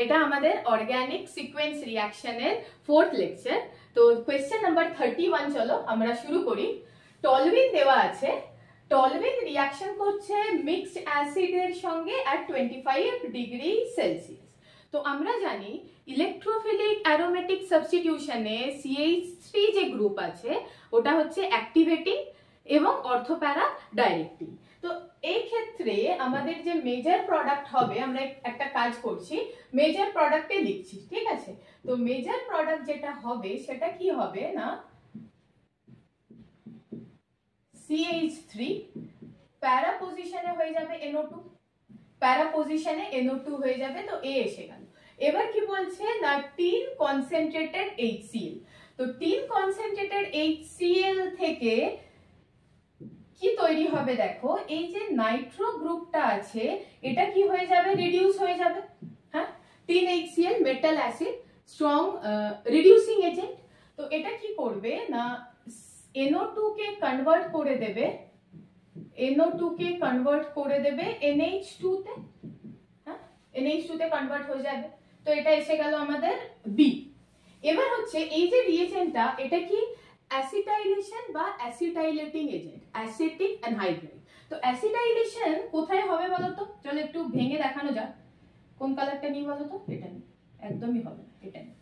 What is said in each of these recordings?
এটা আমাদের organic sequence রিঅ্যাকশনের 4th lecture. তো কোয়েশ্চেন নাম্বার 31 চলো আমরা শুরু করি। টলুইন দেওয়া আছে, টলুইন রিঅ্যাকশন করছে মিক্সড অ্যাসিডের সঙ্গে at 25 ডিগ্রি সেলসিয়াস। তো আমরা জানি ইলেকট্রোফিলিক অ্যারোমেটিক সাবস্টিটিউশনে CH3 যে গ্রুপ আছে ওটা হচ্ছে অ্যাক্টিভেটিং এবং অর্থোপ্যারা ডাইরেক্টিং। তো এই ক্ষেত্রে আমাদের যে মেজর প্রোডাক্ট হবে, আমরা একটা কাজ করছি, মেজর প্রোডাক্টে লিখছি, ঠিক আছে? তো মেজর প্রোডাক্ট যেটা হবে সেটা কি হবে না CH3 প্যারা পজিশনে হয়ে যাবে NO2, প্যারা পজিশনে NO2 হয়ে যাবে, তো A এসে গেল। এবার কি বলছে না টিন কনসেন্ট্রেটেড HCl। তো টিন কনসেন্ট্রেটেড HCl থেকে কি তৈরি হবে দেখো, এই যে নাইট্রো গ্রুপটা আছে এটা কি হয়ে যাবে, রিডিউস হয়ে যাবে। হ্যাঁ, tin HCl metal acid strong reducing agent. তো এটা কি করবে না NO2 কে কনভার্ট করে দেবে, NO2 কে কনভার্ট করে দেবে NH2 তে। হ্যাঁ, NH2 তে কনভার্ট হয়ে যাবে। তো এটা এসে গেল আমাদের B। এবার হচ্ছে এই যে রিএজেন্টটা এটা কি অ্যাসিটাইলেশন বা অ্যাসিটাইলেটিং এজেন্ট, অ্যাসিটিক অ্যানহাইড্রাইড। তো অ্যাসিটাইলেশন কোথায় হবে বলো তো, চলো একটু ভেঙে দেখানো যাক। কোন কালারটা নিই বলো তো, এটা নিই, একদমই হবে না, এটা নিই,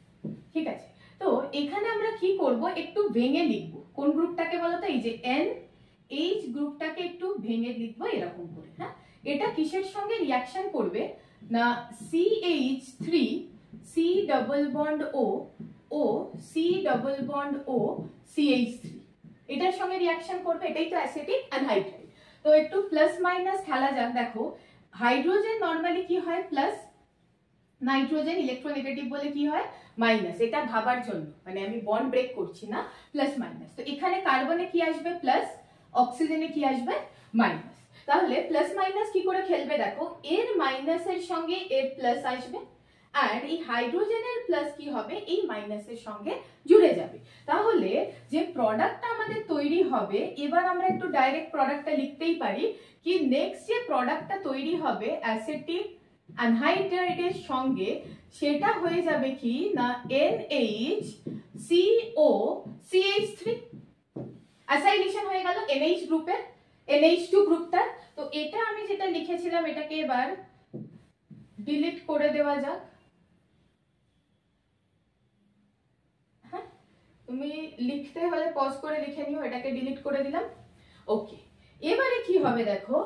ঠিক আছে? তো এখানে আমরা কি করব, একটু ভেঙে লিখবো। কোন গ্রুপটাকে বলো তো, এই যে NH গ্রুপটাকে একটু ভেঙে লিখবো এরকম করে। হ্যাঁ, এটা কিসের সঙ্গে রিঅ্যাকশন করবে না CH3 C double bond O O C double bond O CH3 এটার সঙ্গে রিঅ্যাকশন করবে, এটাই তো অ্যাসিটিক অ্যানহাইড্রাইড। তো একটু প্লাস মাইনাস খেলা যাক। দেখো হাইড্রোজেন নরমালি কি হয় প্লাস, নাইট্রোজেন ইলেকট্রোনেগেটিভ বলে কি হয় মাইনাস। এটা ভাবার জন্য, মানে আমি বন্ড ব্রেক করছি না, প্লাস মাইনাস। তো এখানে কার্বনে কি আসবে প্লাস, অক্সিজেনে কি আসবে মাইনাস। তাহলে প্লাস মাইনাস কি করে খেলবে দেখো, এর মাইনাসের সঙ্গে এর প্লাস আসবে, আর এই হাইড্রোজেনের প্লাস কি হবে এই মাইনাসের সঙ্গে জুড়ে যাবে। তাহলে যে প্রোডাক্টটা আমাদের তৈরি হবে, এবার আমরা একটু ডাইরেক্ট প্রোডাক্টটা লিখতেই পারি কি নেক্সট যে প্রোডাক্টটা তৈরি হবে অ্যাসিটিক অ্যানহাইড্রাইডের সঙ্গে, সেটা হয়ে যাবে কি না NHCO CH3 অ্যাসাইলেশন হয়ে গেল NH গ্রুপের, NH2 গ্রুপটা। তো এটা আমি যেটা লিখেছিলাম এটাকে এবার ডিলিট করে দেওয়া যাক। হ্যাঁ, তুমি লিখতে হলে পজ করে লিখে নিও, এটাকে ডিলিট করে দিলাম। ওকে, এবারে কি হবে দেখো,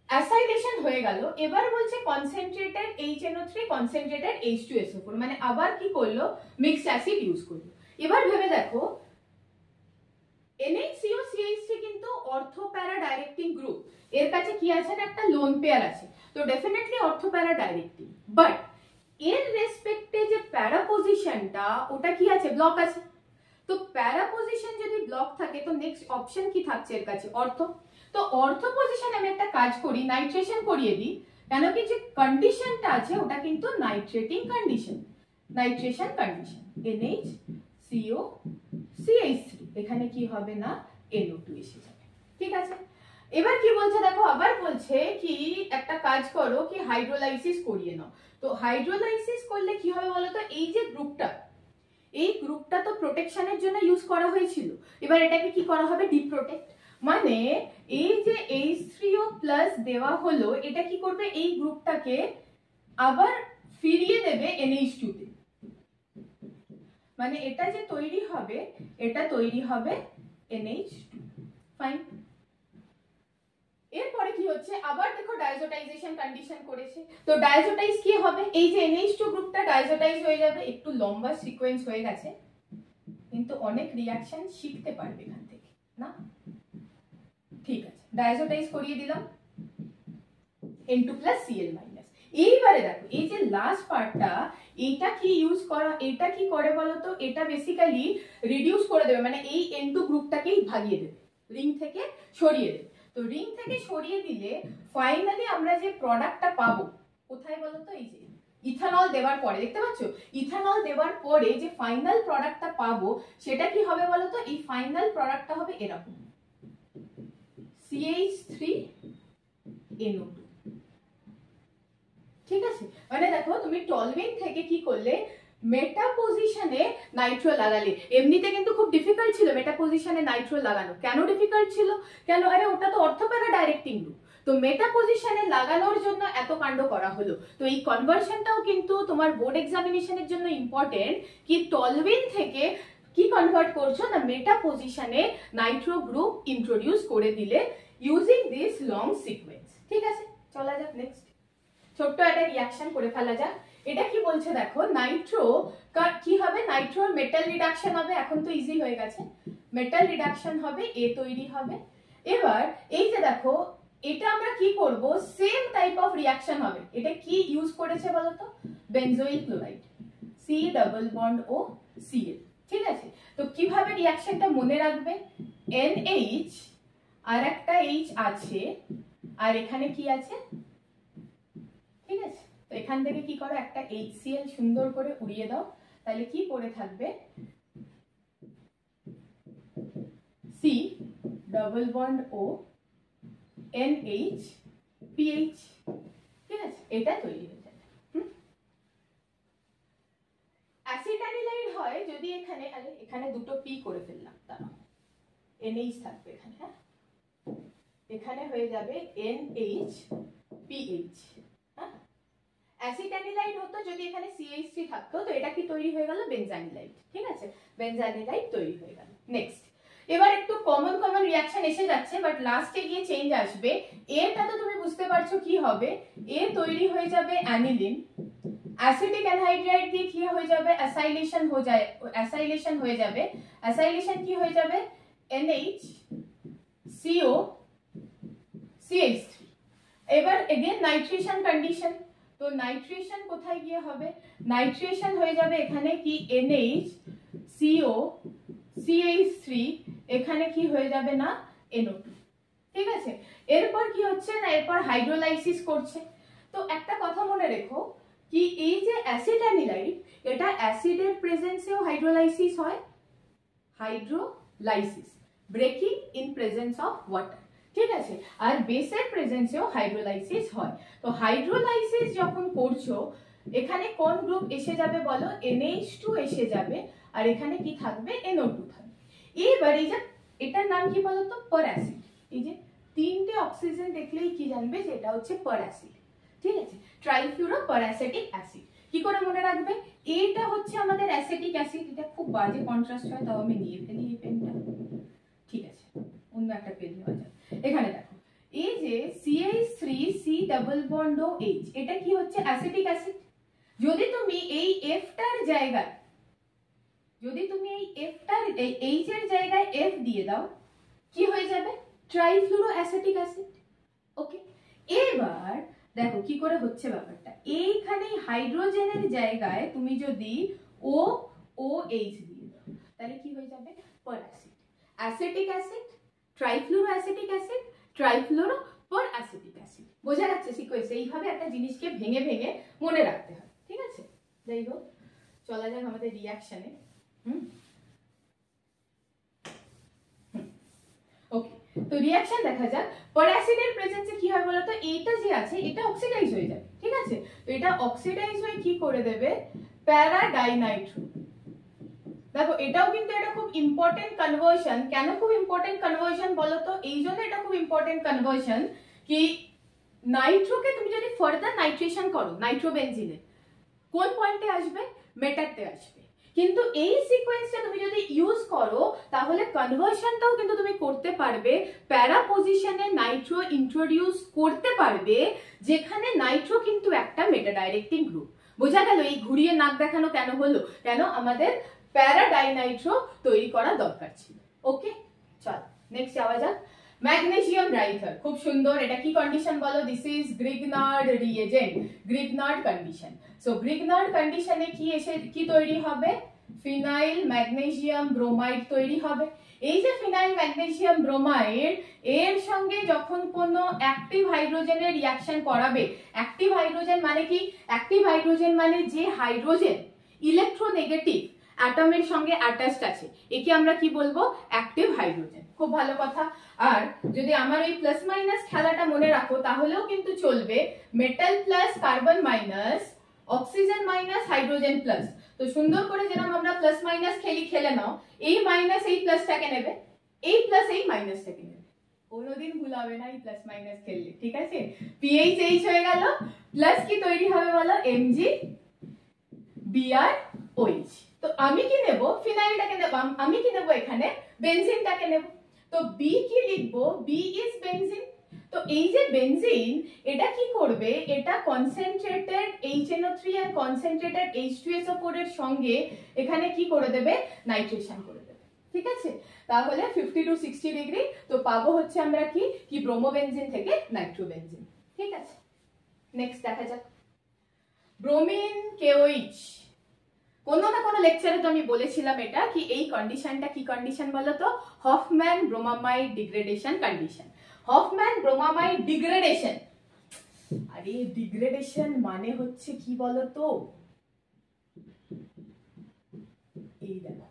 অ্যাসাইলেশন হয়ে গেল। এবার বলছে কনসেন্ট্রেটেড HNO3 কনসেন্ট্রেটেড H2SO4, মানে আবার কি করলো মিক্সড অ্যাসিড ইউজ করলো। এবার ভেবে দেখো NHCO CH3 কিন্তু অর্থোপ্যারা ডাইরেক্টিং গ্রুপ, এর কাছে কি আছে না একটা লোন পেয়ার আছে, তো ডেফিনেটলি অর্থোপ্যারা ডাইরেক্টিং। বাট এর রেসপেক্টে যে প্যারা পজিশনটা ওটা কি আছে ব্লক আছে। তো প্যারা পজিশন যদি ব্লক থাকে তো নেক্সট অপশন কি থাকছে এর কাছে, অর্থ। তো অর্থ পজিশনে আমি একটা কাজ করি, নাইট্রেশন করিয়ে দিই, কেন কি যে কন্ডিশনটা আছে ওটা কিন্তু nitrating condition, nitration condition NHCO CH3, এখানে কি হবে না NO2 এসে যাবে, ঠিক আছে? এবার কি বলছে দেখো, আবার বলছে কি একটা কাজ করো কি হাইড্রোলাইসিস করিয়ে নাও। তো হাইড্রোলাইসিস করলে কি হবে বলো তো, এই যে গ্রুপটা, এই গ্রুপটা তো প্রোটেকশনের জন্য ইউজ করা হয়েছিল, এবার এটাকে কি করা হবে ডিপ্রোটেক্ট। মানে এই যে H3O প্লাস দেওয়া হলো, এটা কি করবে এই গ্রুপটাকে আবার ফিরিয়ে দেবে NH2 তে, মানে এটা যে তৈরি হবে এটা তৈরি হবে NH2। ফাইন, এরপরে কি হচ্ছে আবার দেখো ডাইজোটাইজেশন কন্ডিশন করেছে। তো ডাইজোটাইজ কি হবে, এই যে NH2 গ্রুপটা ডাইজোটাইজ হয়ে যাবে। একটু লম্বা সিকোয়েন্স হয়ে গেছে, কিন্তু অনেক রিঅ্যাকশন শিখতে পারবে এখান থেকে না, ঠিক আছে? ডাইজোটাইজ করিয়ে দিলাম N2 Cl-। এইবারে দেখো এই যে লাস্ট পার্টটা, এটা কি ইউজ করা, এটা কি করে বলতো, এটা বেসিক্যালি রিডিউস করে দেবে, মানে এই N2 গ্রুপটাকেই ভাগিয়ে দেবে, রিং থেকে সরিয়ে দেবে। তো রিং থেকে সরিয়ে দিলে ফাইনালি আমরা যে প্রোডাক্টটা পাবো কোথায় বলতো, এই যে ইথানল দেওয়ার পরে, দেখতে পাচ্ছ ইথানল দেওয়ার পরে যে ফাইনাল প্রোডাক্টটা পাবো সেটা কি হবে বলতো, এই ফাইনাল প্রোডাক্টটা হবে এরকম CH3NO2, ঠিক আছে, মানে দেখো তুমি টলুইন থেকে কি করলে, মেটা পজিশনে নাইট্রো লাগালে। এমনিতে কিন্তু খুব ডিফিকাল্ট ছিল মেটা পজিশনে নাইট্রো লাগানো। কেন ডিফিকাল্ট ছিল? কেন? আরে ওটা তো অর্থোপ্যারা ডাইরেক্টিং গ্রুপ, তো মেটা পজিশনে লাগানোর জন্য এত কাণ্ড করা হলো। তো এই কনভার্সনটাও কিন্তু তোমার বোর্ড এক্সামিনেশনের জন্য ইম্পর্টেন্ট, কি টলুইন থেকে কি কনভার্ট করছো না মেটা পজিশনে নাইট্রো গ্রুপ ইন্ট্রোডিউস করে দিলে ইউজিং দিস লং সিকোয়েন্স। ঠিক আছে, চলা যাক নেক্সট। ছোট্ট একটা রিঅ্যাকশন করে ফেলা যাক। এটা কি বলছে দেখো, নাইট্রো কি হবে, নাইট্রোর মেটাল রিডাকশন হবে। এখন তো ইজি হয়ে গেছে, মেটাল রিডাকশন হবে, এ তৈরি হবে। এবার এই যে দেখো, এটা আমরা কি করব, সেম টাইপ অফ রিঅ্যাকশন হবে। এটা কি ইউজ করেছে বলতো, বেনজোইল ক্লোরাইড, সি ডাবল বন্ড ও সিএল। ঠিক আছে, তো কিভাবে রিঅ্যাকশনটা মনে রাখবে, NH আর একটা H আছে, আর এখানে কি আছে, ঠিক আছে। তো এখান থেকে কি করো, একটা HCl সুন্দর করে উড়িয়ে দাও, তাহলে কি পড়ে থাকবে, C ডাবল বন্ড ও NH PH। ঠিক আছে, এটা তৈরি হয়ে যাবে। অ্যাসিটানিলাইড হয় যদি এখানে, আরে এখানে দুটো পি করে ফেললাম, তারা NH থাকবে এখানে, হ্যাঁ এখানে হয়ে যাবে NH-PH। হ্যাঁ, অ্যাসিটানিলাইড হতো যদি এখানে CH3 থাকতো, তো এটা কি তৈরি হয়ে গেল, বেনজানিলাইড। ঠিক আছে, বেনজানিলাইড তৈরি হয়ে গেল। নেক্সট, এবার একটু কমন রিঅ্যাকশন এসে যাচ্ছে, বাট লাস্টে গিয়ে চেঞ্জ আসবে। এটা তো তুমি বুঝতে পারছো কি হবে, এ তৈরি হয়ে যাবে অ্যানিলিন, অ্যাসিটিক অ্যানহাইড্রাইড দিয়ে কি হয়ে যাবে, অ্যাসাইলেশন হয়ে যাবে। অ্যাসাইলেশন কি হয়ে যাবে, NH CO CH3। এবার এগেন নাইট্রেশন কন্ডিশন, তো নাইট্রেশন কোথায় গিয়ে হবে, নাইট্রেশন হয়ে যাবে এখানে কি NH CO CH3, এখানে কি হয়ে যাবে না NO2। ঠিক আছে, এরপর কি হচ্ছে না, এরপর হাইড্রোলাইসিস করছে। তো একটা কথা মনে রেখো, কি এই যে অ্যাসিটানিলাইড, এটা অ্যাসিডের প্রেজেন্সেও হাইড্রোলাইসিস হয়, hydrolysis breaking in presence of water. ঠিক আছে, আর বেসের প্রেজেন্সেও হাইড্রোলাইসিস হয়। তো হাইড্রোলাইসিস যখন করছো, এখানে কোন গ্রুপ এসে যাবে বলো, NH2 এসে যাবে, আর এখানে কি থাকবে, NO2 থাকবে। এবার এই যে এটার নাম কি বলতো, পার অ্যাসিড। এই যে তিনটে অক্সিজেন দেখলেই কি জানবে যে এটা হচ্ছে পার অ্যাসিড। ঠিক আছে, ট্রাইফ্লুরো প্যারাসিটিক অ্যাসিড। কি করে মনে রাখবে, এটা হচ্ছে আমাদের অ্যাসিটিক অ্যাসিড। এটা খুব বাজে কন্ট্রাস্ট হয়, তাও আমি নিয়ে ফেলি এই পেনটা। ঠিক আছে, অন্য একটা পেন নেওয়া যাক। এখানে দেখো, এই যে CH3C ডাবল বন্ড ও H, এটা কি হচ্ছে, অ্যাসিটিক অ্যাসিড। যদি তুমি এই F-টার জায়গায়, যদি তুমি এই F-টার এই H এর জায়গায় F দিয়ে দাও, কি হয়ে যাবে, ট্রাইফ্লুরো অ্যাসিটিক অ্যাসিড। ওকে, এবার দেখো কি করে হচ্ছে ব্যাপারটা, এইখানে হাইড্রোজেনের জায়গায় তুমি যদি OH দিয়ে দাও, তাহলে কি হয়ে যাবে, per acid, acetic acid, trifluoro acetic acid, trifluoro per acetic acid. বোঝা যাচ্ছে সিকোয়েন্স, এইভাবে একটা জিনিসকে ভেঙে ভেঙে মনে রাখতে হয়। ঠিক আছে, যাই হোক, চলা যাক আমাদের রিঅ্যাকশনে। ওকে, তো রিঅ্যাকশন দেখা যাক। পার অ্যাসিডের প্রেজেন্সে কি হয় বলতো, এইটা যে আছে এটা অক্সিডাইজ হয়ে যাবে। ঠিক আছে, তো এটা অক্সিডাইজ হয়ে কি করে দেবে, প্যারা ডাইনাইট্রো। দেখো এটাও কিন্তু এটা খুব ইম্পর্টেন্ট কনভার্সন। কেন খুব ইম্পর্টেন্ট কনভার্সন বলতো, এই জন্য এটা খুব ইম্পর্টেন্ট কনভার্সন কি নাইট্রোকে তুমি যদি ফার্দার নাইট্রেশন করো, নাইট্রোবেনজিনে কোন পয়েন্টে আসবে, মেটাতে আসবে। কিন্তু এই সিকোয়েন্সটা তুমি যদি ইউজ করো, তাহলে কনভার্সনটাও কিন্তু তুমি করতে পারবে, প্যারা পজিশনে নাইট্রো ইন্ট্রোডিউস করতে পারবে, যেখানে নাইট্রো কিন্তু একটা মেটা ডাইরেক্টিং গ্রুপ। বোঝা গেল এই ঘুরিয়ে নাক দেখানো কেন হলো, কেন আমাদের প্যারা ডাইনাইট্রো তৈরি করা দরকার ছিল। ওকে, চল নেক্সট যাওয়া যাক। ম্যাগনেসিয়াম রাইথার, খুব সুন্দর। এটা কি কন্ডিশন বলো, this is Grignard reagent, Grignard condition. So Grignard কন্ডিশনে কি তৈরি হবে, ফিনাইল ম্যাগনেসিয়াম ব্রোমাইড তৈরি হবে। এই যে ফিনাইল ম্যাগনেসিয়াম ব্রোমাইড, এর সঙ্গে যখন কোনো অ্যাক্টিভ হাইড্রোজেনের রিঅ্যাকশন করাবে, অ্যাক্টিভ হাইড্রোজেন মানে কি, অ্যাক্টিভ হাইড্রোজেন মানে যে হাইড্রোজেন ইলেকট্রোনেগেটিভ অ্যাটমের সঙ্গে অ্যাটাচড আছে, একে আমরা কি বলবো, অ্যাক্টিভ হাইড্রোজেন। খুব ভালো কথা। আর যদি আমার এই প্লাস মাইনাস খেলাটা মনে রাখো তাহলেও কিন্তু চলবে, metal plus carbon minus oxygen minus hydrogen plus. তো সুন্দর করে যেরকম আমরা প্লাস মাইনাস খেলে নাও, এই মাইনাস এই প্লাসটাকে নেবে, এই প্লাস এই মাইনাসটাকে নেবে, কোনোদিন ভুল হবে না এই প্লাস মাইনাস খেললে, ঠিক আছে। পিএইচ এইচ হয়ে গেল, প্লাস কি তৈরি হবে বলো, এমজি বিআর ওইচ। তো আমি কি নেব, ফিনাইলটাকে নেব, আমি কি নেব এখানে, বেনজিনটাকে নেব। তো বি কি লিখবো, বি ইজ বেনজিন। তো এই যে বেনজিন, এটা কি করবে, এটা কনসেন্ট্রেটেড HNO3 আর কনসেন্ট্রেটেড H2SO4 এর সঙ্গে এখানে কি করে দেবে, নাইট্রেশন করে দেবে, ঠিক আছে। তাহলে 50 to 60 ডিগ্রি। তো পাবো হচ্ছে আমরা কি কি ব্রোমোবেনজিন থেকে নাইট্রোবেনজিন, ঠিক আছে। নেক্সট দেখা যাক ব্রোমিন কেওএইচ। কোনো না কোনো লেকচারে তো আমি বলেছিলাম এটা কি, এই কন্ডিশনটা কি কন্ডিশন বলো তো, Hofmann bromamide degradation condition. Hofmann bromamide degradation, আরে ডিগ্রেডেশন মানে হচ্ছে কি বলো তো, এই দেখো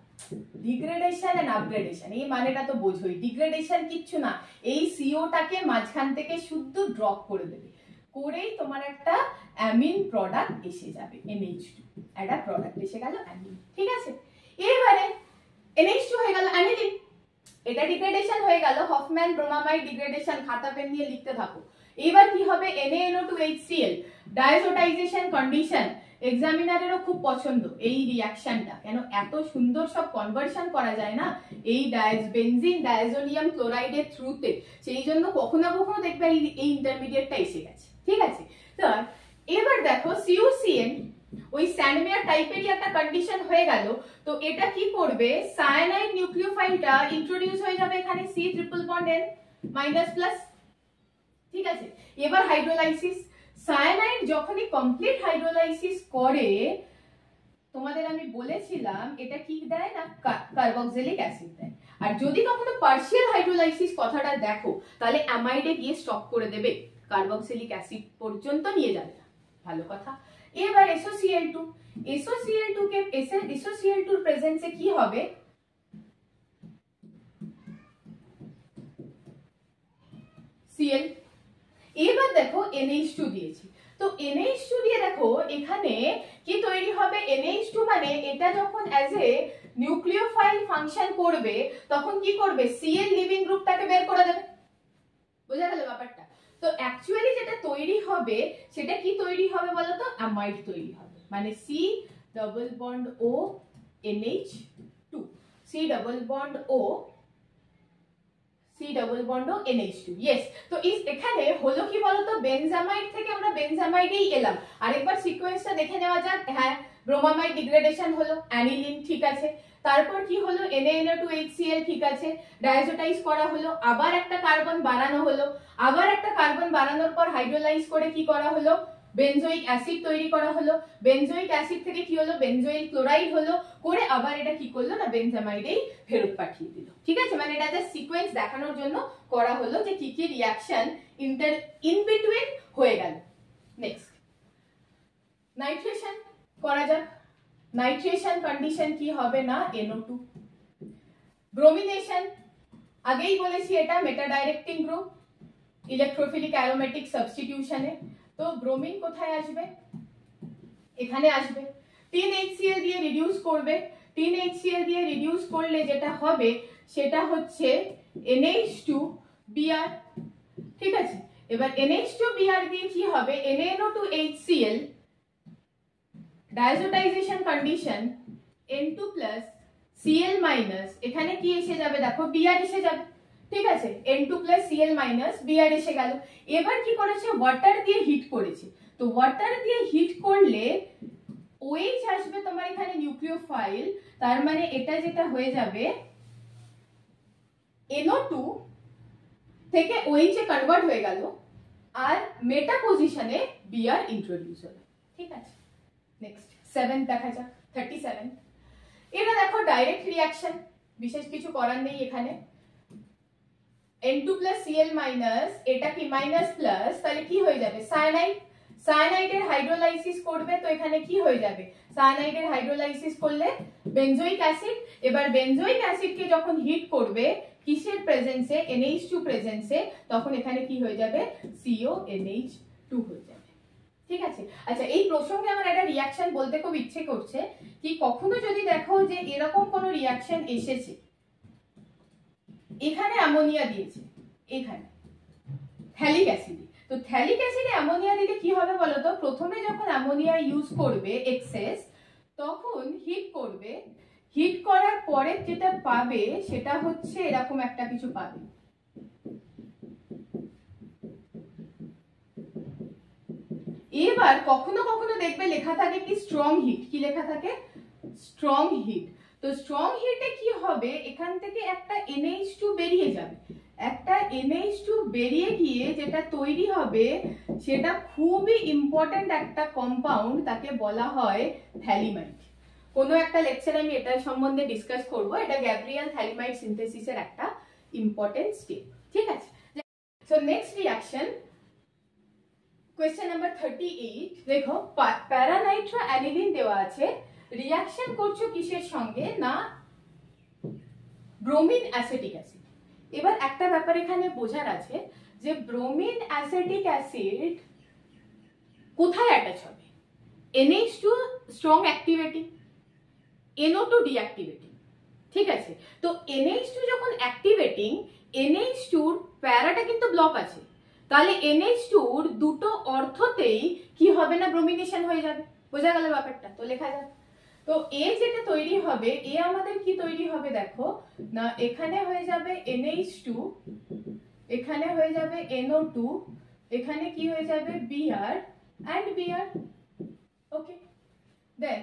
ডিগ্রেডেশন এন্ড আপগ্রেডেশন, এই মানেটা তো বোঝোই। ডিগ্রেডেশন কিচ্ছু না, এই সিওটাকে মাঝখান থেকে শুদ্ধ ড্রপ করে দেবে, করেই তোমার একটা অ্যামিন প্রোডাক্ট এসে যাবে, NH2 একটা প্রোডাক্ট এসে গেল অ্যামিন, ঠিক আছে। এবারে NH2 হয়ে গেল অ্যানিলিন, এটা ডিগ্রেডেশন হয়ে গেল, হফম্যান ব্রোমামাইড ডিগ্রেডেশন, খাতা পেন নিয়ে লিখতে থাকো। এবার কি হবে, NaNO2HCl ডায়াজোটাইজেশন কন্ডিশন। এক্সামিনারেরও খুব পছন্দ এই রিঅ্যাকশনটা, কেন এত সুন্দর সব কনভার্সন করা যায় না এই বেনজিন ডায়াজোনিয়াম ক্লোরাইডের থ্রুতে, সেই জন্য কখনো কখনো দেখবে এই ইন্টারমিডিয়েটটা এসে গেছে, ঠিক আছে। তো এবার দেখো CuCN ওই স্যান্ডমেয়ার টাইপেরই একটা কন্ডিশন হয়ে গেল। তো এটা কি করবে, সায়ানাইড নিউক্লিওফাইলটা ইন্ট্রোডিউস হয়ে যাবে এখানে C triple bond N minus plus, ঠিক আছে। এবার হাইড্রোলাইসিস, সায়ানাইড যখনই কমপ্লিট হাইড্রোলাইসিস করে, তোমাদের আমি বলেছিলাম এটা কি দেয় না, কার্বক্সিলিক অ্যাসিড দেয়। আর যদি কখনো পার্শিয়াল হাইড্রোলাইসিস কথাটা দেখো, তাহলে অ্যামাইডে গিয়ে স্টপ করে দেবে, কার্বক্সিলিক অ্যাসিড পর্যন্ত নিয়ে যাবে না, ভালো কথা। এবার SOCl2, SOCl2 কে SOCl2 এর প্রেজেন্সে কি হবে, Cl। এবার দেখো NH2 দিয়েছি, তো NH2 দিয়ে দেখো এখানে কি তৈরি হবে, NH2 মানে এটা যখন অ্যাজ এ নিউক্লিওফাইল ফাংশন করবে তখন কি করবে, Cl লিভিং গ্রুপটাকে বের করে দেবে, বোঝা গেল ব্যাপারটা। তো অ্যাকচুয়ালি যেটা তৈরি হবে সেটা কি তৈরি হবে বলো তো, অ্যামাইড তৈরি হবে, মানে C double bond O NH2, C double bond O NH2, yes. তো এখানে হলো কি বলতো, বেনজামাইড থেকে আমরা বেনজামাইডেই এলাম। আরেকবার সিকোয়েন্সটা দেখে নেওয়া যাক। হ্যাঁ, ব্রোমামাইড ডিগ্রেডেশন হলো, অ্যানিলিন, ঠিক আছে। তারপর কি হলো, NaNO2HCl, ঠিক আছে, ডায়াজোটাইজ করা হলো, আবার একটা কার্বন বানানো হলো, আবার একটা কার্বন বানানোর পর হাইড্রোলাইজ করে কি করা হলো, বেনজোইক অ্যাসিড তৈরি করা হলো, বেনজোইক অ্যাসিড থেকে কি হলো, বেনজোইল ক্লোরাইড হলো, করে আবার এটা কি করলো না, বেনজামাইডেই ফেরত পাঠিয়ে দিল, ঠিক আছে। মানে এটা জাস্ট সিকোয়েন্স দেখানোর জন্য করা হলো যে কি কি রিঅ্যাকশন ইন বিটুইন হয়ে গেল। নেক্সট নাইট্রেশন করা যাক। নাইট্রেশন কন্ডিশন কি হবে না, NO2। ব্রোমিনেশন আগেই বলেছি এটা মেটা ডাইরেক্টিং গ্রুপ ইলেকট্রোফিলিক অ্যারোমেটিক সাবস্টিটিউশনে। তো ব্রোমিন কোথায় আসবে, এখানে আসবে, 10HCl দিয়ে রিডিউস করবে, 10HCl দিয়ে রিডিউস করলে যেটা হবে সেটা হচ্ছে NH2Br, ঠিক আছে। এবার NH2Br দিয়ে কি হবে, NaNO2HCl diazotization condition N2 plus Cl minus, এখানে কি এসে যাবে দেখো, Br এসে যাবে, ঠিক আছে। N2 plus Cl minus Br এসে গেল। এবার কি করেছে, ওয়াটার দিয়ে হিট করেছে, তো ওয়াটার দিয়ে হিট করলে OH আসবে তোমার এখানে নিউক্লিওফাইল, তার মানে এটা যেটা হয়ে যাবে NO2 থেকে OH এ কনভার্ট হয়ে গেল, আর মেটা পজিশনে Br ইন্ট্রোডিউস হলো, ঠিক আছে। নেক্সট 7 দেখা যাক, 37। এটা দেখো ডাইরেক্ট রিঅ্যাকশন, বিশেষ কিছু করার নেই এখানে। N2 প্লাস Cl মাইনাস, এটা কি মাইনাস প্লাস, তাহলে কি হয়ে যাবে সায়ানাইড, সায়ানাইডের হাইড্রোলাইসিস করবে, তো এখানে কি হয়ে যাবে, সায়ানাইডের হাইড্রোলাইসিস করলে বেনজোইক অ্যাসিড, এবার বেনজোইক অ্যাসিডকে যখন হিট করবে কিসের প্রেজেন্সে, NH2 প্রেজেন্সে, তখন এখানে কি হয়ে যাবে, CONH2 হয়ে যাবে। ঠিক আছে। আচ্ছা, এই প্রসঙ্গে আমার একটা রিঅ্যাকশন বলতে খুব ইচ্ছে করছে, কি কখনো যদি দেখো যে এরকম কোনো রিঅ্যাকশন এসেছে, এখানে অ্যামোনিয়া দিয়েছে, এখানে থ্যালিক অ্যাসিড, তো থ্যালিক অ্যাসিডে অ্যামোনিয়া দিলে কি হবে বলতো, প্রথমে যখন অ্যামোনিয়া ইউজ করবে এক্সেস, তখন হিট করবে, হিট করার পরে যেটা পাবে সেটা হচ্ছে এরকম একটা কিছু পাবে। এবার কখনো কখনো দেখবে লেখা থাকে কি স্ট্রং হিট, কি লেখা থাকে, স্ট্রং হিট। তো স্ট্রং হিটে কি হবে, এখান থেকে একটা NH2 বেরিয়ে যাবে, একটা NH2 বেরিয়ে গিয়ে যেটা তৈরি হবে সেটা খুবই ইম্পর্টেন্ট একটা কম্পাউন্ড, তাকে বলা হয় থ্যালিমাইড। কোনো একটা লেকচারে আমি এটার সম্বন্ধে ডিসকাস করব, এটা গ্যাব্রিয়েল থ্যালিমাইড সিনথেসিসের একটা ইম্পর্টেন্ট স্টেপ। ঠিক আছে। So next reaction, question number 38। দেখো প্যারানাইট্রো অ্যানিলিন দেওয়া আছে, রিঅ্যাকশন করছো কিসের সঙ্গে না, ব্রোমিন অ্যাসিটিক অ্যাসিড। এবার একটা ব্যাপার এখানে বোঝার আছে যে ব্রোমিন অ্যাসিটিক অ্যাসিড কোথায় অ্যাটাচ হবে, NH2 স্ট্রং অ্যাক্টিভেটিং, NO2 ডিঅ্যাক্টিভেটিং। ঠিক আছে। তো NH2 যখন অ্যাক্টিভেটিং, NH2 প্যারাটা কিন্তু ব্লক আছে, তাহলে NH2 দুটো অর্থতেই কি হবে না, ব্রোমিনেশন হয়ে যাবে। বোঝা গেল ব্যাপারটা? তো লেখা যাক। তো এ যেটা তৈরি হবে, এ আমাদের কি তৈরি হবে দেখো না, এখানে হয়ে যাবে NH2, এখানে হয়ে যাবে NO2, এখানে কি হয়ে যাবে Br and Br। Okay, then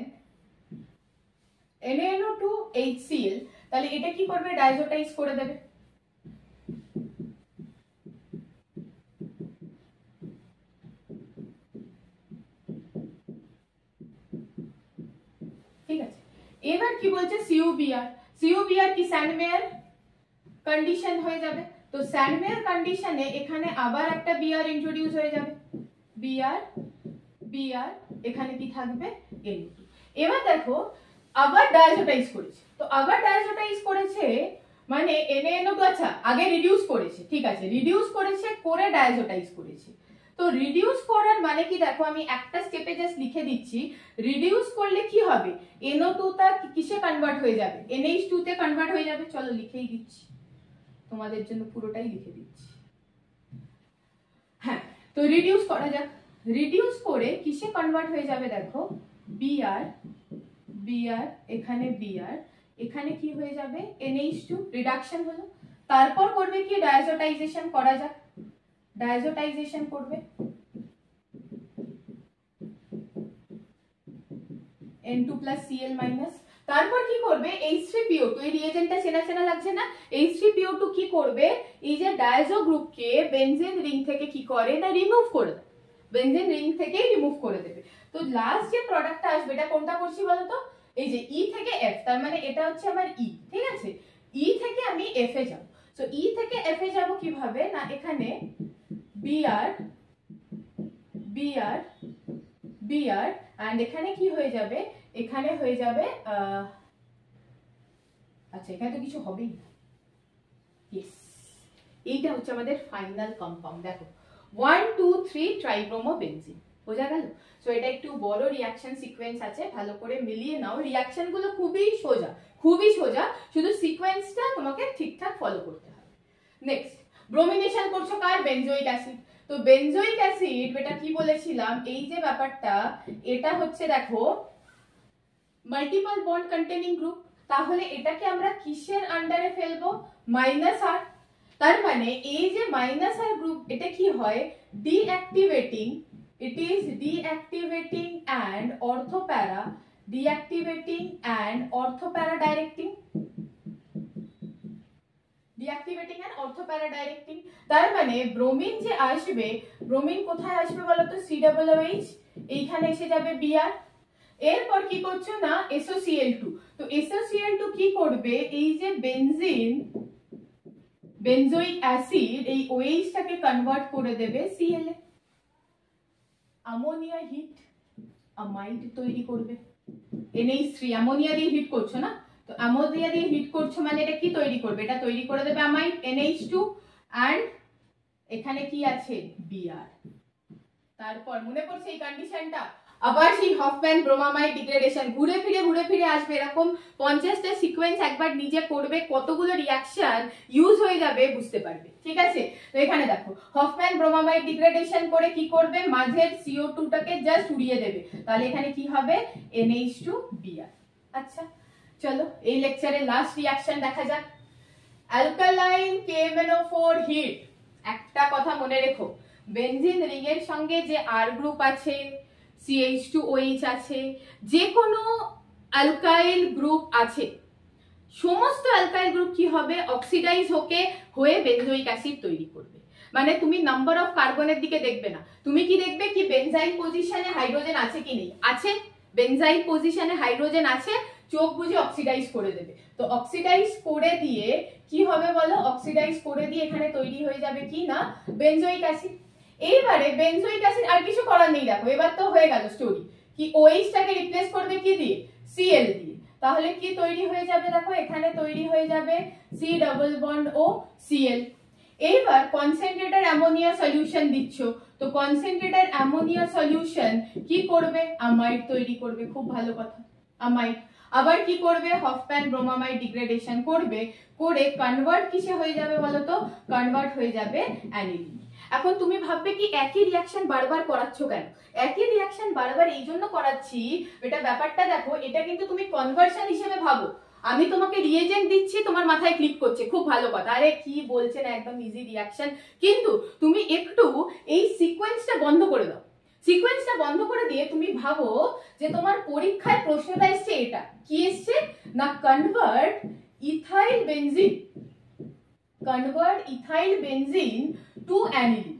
NaNO2 HCl, তাহলে এটা কি করবে, ডাইজোটাইজ করে দেবে। ঠিক আছে। এবার কি বলছে, CuBr, CuBr কি স্যান্ডমেয়ার কন্ডিশন হয়ে যাবে, তো স্যান্ডমেয়ার কন্ডিশনে এখানে আবার একটা Br ইন্ট্রোডিউস হয়ে যাবে, Br Br, এখানে কি থাকবে NO2। এবার দেখো আবার ডাইজোটাইজ করেছে, তো আবার ডাইজোটাইজ করেছে মানে NaNO2, আচ্ছা আগে রিডিউস করেছে, ঠিক আছে, রিডিউস করেছে করে ডাইজোটাইজ করেছে। তো রিডিউস করার মানে কি দেখো, আমি একটা স্টেপে জাস্ট লিখে দিচ্ছি, রিডিউস করলে কি হবে, NO2 টা কিসে কনভার্ট হয়ে যাবে, NH2 তে কনভার্ট হয়ে যাবে। চলো লিখেই দিচ্ছি তোমাদের জন্য, পুরোটাই লিখে দিচ্ছি। হ্যাঁ, তো রিডিউস করা যাক, রিডিউস করে কিসে কনভার্ট হয়ে যাবে দেখো, Br Br, এখানে Br, এখানে কি হয়ে যাবে NH2, রিডাকশন হলো। তারপর করবে কি, ডাইজোটাইজেশন করা যাক, ডাইজোটাইজেশন করবে N2+Cl-, তারপর কি করবে H3PO2, এই রিয়েজেন্টটা চেনা চেনা লাগছে না, H3PO2 কি করবে, এই যে ডায়াজো গ্রুপকে বেনজেন রিং থেকে কি করে না, রিমুভ করে দেবে, বেনজেন রিং থেকেই রিমুভ করে দেবে। তো লাস্ট যে প্রোডাক্টটা আসবে, এটা কোনটা করছি বলতো, এই যে E থেকে F, তার মানে এটা হচ্ছে আমার E। ঠিক আছে, E থেকে আমি F এ যাব, সো E থেকে F এ যাব কিভাবে না, এখানে Br Br Br, এন্ড এখানে কি হয়ে যাবে, এখানে হয়ে যাবে আচ্ছা এখানে তো কিছু হবেই না, ইয়েস, এইটা হচ্ছে আমাদের ফাইনাল কম্পাউন্ড। দেখো 1 2 3 ট্রাইব্রোমোবেনজিন, বোঝা গেল। সো এটা একটু বড় রিঅ্যাকশন সিকোয়েন্স আছে, ভালো করে মিলিয়ে নাও। রিঅ্যাকশন গুলো খুবই সোজা, খুবই সোজা, শুধু সিকোয়েন্সটা তোমাকে ঠিকঠাক ফলো করতে হবে। নেক্সট, ব্রোমিনেশন করছো কার, বেনজোইক অ্যাসিড। তো বেনজোইক অ্যাসিড, এটা কি বলেছিলাম, এই যে ব্যাপারটা, এটা হচ্ছে দেখো মাল্টিপল বন্ড কন্টেনিং গ্রুপ, তাহলে এটাকে আমরা কিসের আন্ডারে ফেলবো, -R। তার মানে এই যে -R গ্রুপ, এটা কি হয়, deactivating, it is deactivating and ortho para, deactivating and ortho para directing, deactivating and ortho para directing. তার মানে ব্রোমিন যে আসবে, ব্রোমিন কোথায় আসবে বলতো, COOH, এইখানে এসে যাবে Br। এরপর কি করছো না, SOCl2, তো SOCl2 কি করবে, এই যে বেনজিন, বেনজোইক অ্যাসিড, এই OH টাকে কনভার্ট করে দেবে Cl এ। অ্যামোনিয়া হিট অ্যামাইড তৈরি করবে। NH3 অ্যামোনিয়া দিয়ে হিট করছো না, তো অ্যামোনিয়া দিয়ে হিট করছো মানে এটা কি তৈরি করবে, এটা তৈরি করে দেবে অ্যামাইড NH2 এন্ড এখানে কি আছে Br। তারপর মনে পড়ছে এই কন্ডিশনটা, আবার সেই হফম্যান ব্রোমামাইড ডিগ্রেডেশন ঘুরে ফিরে আসবে, এরকম 50টা সিকোয়েন্স একবার নিজে করবে, কতগুলো রিঅ্যাকশন ইউজ হয়ে যাবে বুঝতে পারবে। ঠিক আছে, তো এখানে দেখো হফম্যান ব্রোমামাইড ডিগ্রেডেশন করে কি করবে, মাঝের CO2 টাকে জাস্ট উড়িয়ে দেবে, তাহলে এখানে কি হবে NH2Br। আচ্ছা চলো এই লেকচারে লাস্ট রিঅ্যাকশন দেখা যাক, অ্যালকালাইন KMnO4 হিট। একটা কথা মনে রেখো, বেনজিন রিং এর সঙ্গে যে R গ্রুপ আছে, CH2OH আছে, যে কোনো অ্যালকাইল গ্রুপ আছে, সমস্ত অ্যালকাইল গ্রুপ কি হবে অক্সিডাইজ হয়ে বেনজোইক অ্যাসিড তৈরি করবে। মানে তুমি নাম্বার অফ কার্বনের দিকে দেখবে না, তুমি কি দেখবে কি বেনজাইল পজিশনে হাইড্রোজেন আছে কি নেই, আছে বেনজাইল পজিশনে হাইড্রোজেন আছে, চোখ বুঝে অক্সিডাইজ করে দেবে। তো অক্সিডাইজ করে দিয়ে কি হবে বলো, অক্সিডাইজ করে দিয়ে এখানে তৈরি হয়ে যাবে কি না বেনজোইক অ্যাসিড। এইবারে বেনজোইক অ্যাসিড আর কিছু করার নেই, দেখো এবার তো হয়ে গেল স্টোরি, কি OH টাকে রিপ্লেস করবে কি দিয়ে Cl দিয়ে, তাহলে কি তৈরি হয়ে যাবে, দেখো এখানে তৈরি হয়ে যাবে C ডাবল বন্ড ও Cl। এইবার কনসেন্ট্রেটেড অ্যামোনিয়া সলিউশন দিচ্ছ, তো কনসেন্ট্রেটেড অ্যামোনিয়া সলিউশন কি করবে অ্যামাইড তৈরি করবে, খুব ভালো কথা অ্যামাইড। আবার কি করবে হফম্যান ব্রোমামাইড ডিগ্রেডেশন করবে, করে কনভার্ট কিসে হয়ে যাবে বলো তো, কনভার্ট হয়ে যাবে অ্যানিলিন। এখন তুমি ভাববে কি একই রিঅ্যাকশন বারবার করাচ্ছ কেন, একই রিঅ্যাকশন বারবার এই জন্য করাচ্ছি, এটা ব্যাপারটা দেখো, এটা কিন্তু তুমি কনভার্সন হিসেবে ভাবো, আমি তোমাকে রিয়েজেন্ট দিচ্ছি তোমার মাথায় ক্লিক করছে, খুব ভালো কথা, আরে কি বলছে না একদম ইজি রিঅ্যাকশন, কিন্তু তুমি একটু এই সিকোয়েন্সটা বন্ধ করে দাও, সিকোয়েন্সটা বন্ধ করে দিয়ে তুমি ভাবো যে তোমার পরীক্ষায় প্রশ্নটা এসছে, এটা কি এসছে না convert ethyl benzene to aniline.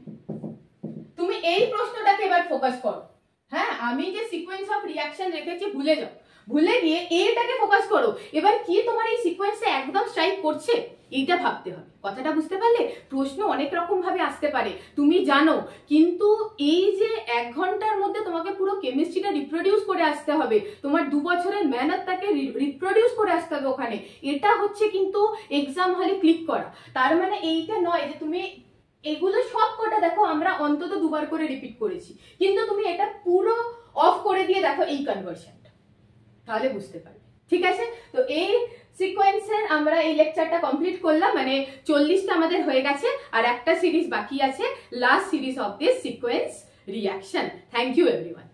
তুমি এই প্রশ্নটাকে এবার ফোকাস করো, হ্যাঁ আমি যে সিকোয়েন্স অফ রিঅ্যাকশন রেখেছি ভুলে যাও, ভুলে গিয়ে এটাকে ফোকাস করো, এবার কি তোমার এই সিকোয়েন্সে একদম স্ট্রাইক করছে এইটা ভাবতে হবে। কথাটা বুঝতে পারলে, প্রশ্ন অনেক রকম ভাবে আসতে পারে তুমি জানো, কিন্তু এই যে 1 ঘন্টার মধ্যে তোমাকে পুরো কেমিস্ট্রিটা রিপ্রোডিউস করে আসতে হবে, তোমার 2 বছরের মেহনতটাকে রিপ্রোডিউস করে আসতে হবে ওখানে, এটা হচ্ছে কিন্তু এক্সাম হলে ক্লিক করা। তার মানে এইটা নয় যে তুমি এগুলো সব কটা দেখো আমরা অন্তত 2 বার করে রিপিট করেছি, কিন্তু তুমি এটা পুরো অফ করে দিয়ে দেখো এই কনভার্সনটা, তাহলে বুঝতে পারবে। ঠিক আছে, তো এই সিকোয়েন্সের আমরা এই লেকচারটা কমপ্লিট করলাম, মানে 40টা আমাদের হয়ে গেছে, আর একটা সিরিজ বাকি আছে, last series of this sequence reaction. Thank you everyone.